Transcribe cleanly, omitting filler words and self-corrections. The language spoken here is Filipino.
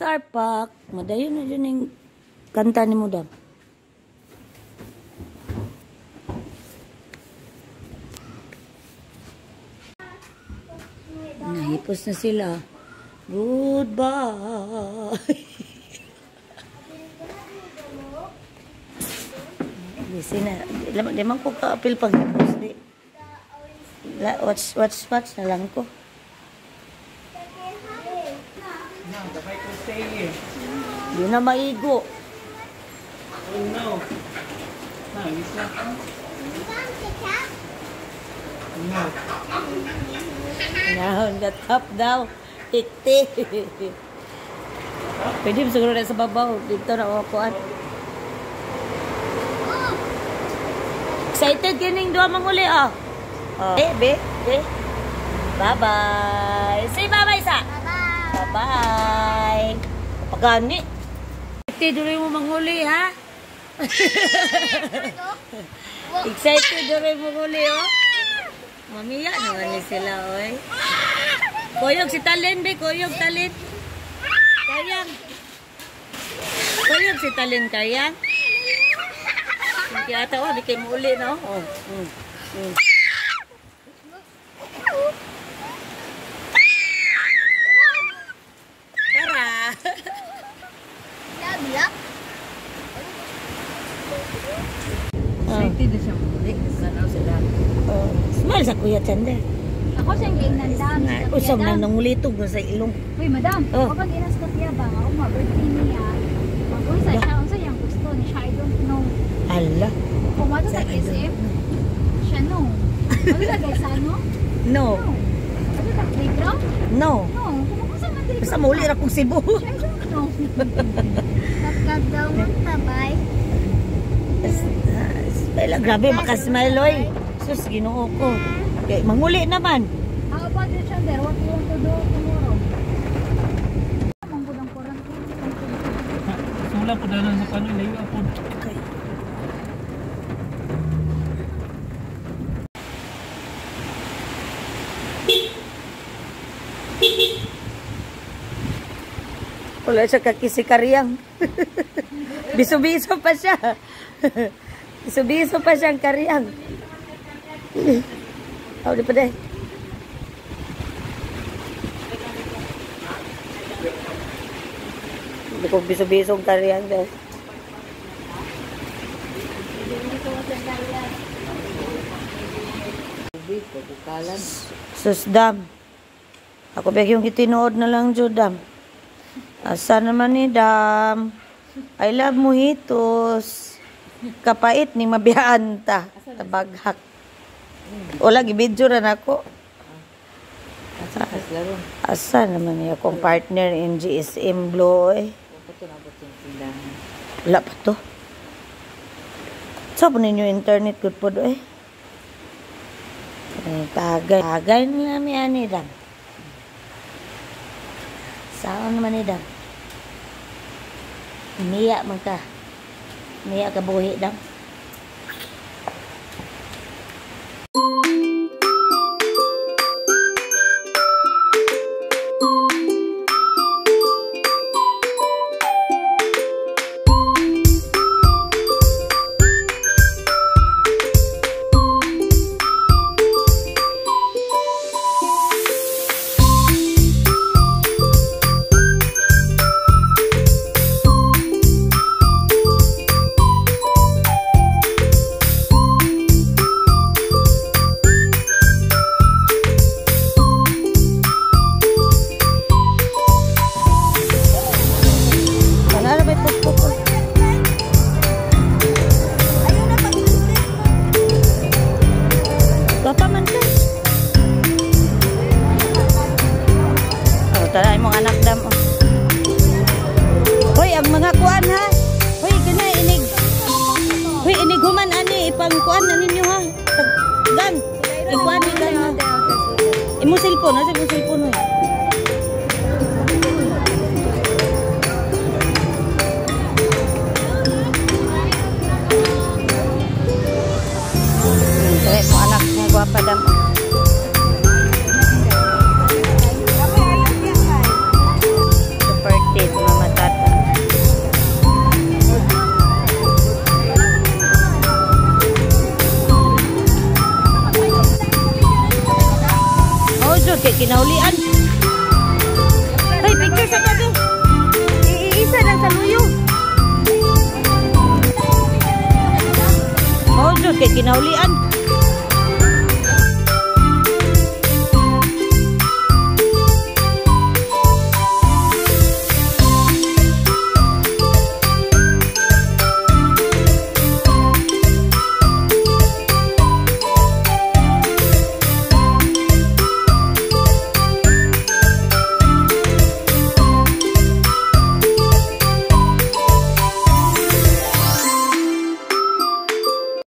Car Park. Madayon na dyan yung kanta ni Mudam. Nahipos na sila. Goodbye. Busy na. Di man ko ka-apil pag hipos. Watch na lang ko. Di na maigo. Oh no. Nice na. No. Nahon the top daw. Tikti. Pwede mo siguro na sa babaw. Dito na uwapuan. Excited kining doon manguli oh. Be. Bye-bye. Say bye-bye sa. Bye-bye. Pagani. Excited rin mo manghuli, ha? Excited rin mo manghuli, oh. Mamiya naman ni sila, oy. Koyog si Talin, be. Koyog, Talin. Kayang. Koyog si Talin, kayang. Hindi ata, oh. Di kayo muli, no? Oh. Excited na siya muli. Sanaw sila. Smile sa kuya Chanda. Ako siyang gaingnan dam. Usap na nangulitog sa ilong. Uy, madam. Kapag inas ka tiya ba? Ako ma-birthday niya. Mag-unsa siya. Unsa yung gusto ni siya. I don't know. Ala. Pumato sa SM. Siya no. Ano lagay sa ano? No. Ano sa playground? No. No. Kumukusa man dito. Basta muli ra kong Cebu. I don't know. Nagkagaw ng tabay. Bella, grabe, makasmile, oy. Sus, ginoo ko. Okay, manguli naman. How about you, Chander? What you want to do tomorrow? Manggudang korang. Sula po dalan sa kano, layo ako. Okay. Wala siya kakisikaryang. Biso-biso pa siya. Biso-biso pa siyang karyang. Oh, di pa deh. Hindi ko biso-biso ang karyang deh. Susdam. Ako ba yung itinood na lang, Judam. Asa naman ni Dam? I love mojitos. Kapait ni mabiyaan ta. Tabaghak. Wala, gibidyo rin ako. Asa naman niya akong partner in GSM Blue eh. Wala pa to. Saan po ninyo internet good po do eh? Tagay nila may ani Dam. Saan naman ni Dam? Niya magka. Niya ka buhi Dam. Tara imong anak Dam. Hoy, ang mga kuan ha. Hoy, kana inig. Hoy, inig human ani ipang kuan na ninyo ha. Gan. Ikuan ni gan ha. Imo cellphone, asa mo cellphone hoy. Tara imong anak nga guwapa Dam. Birthday, yun kay kinaulian.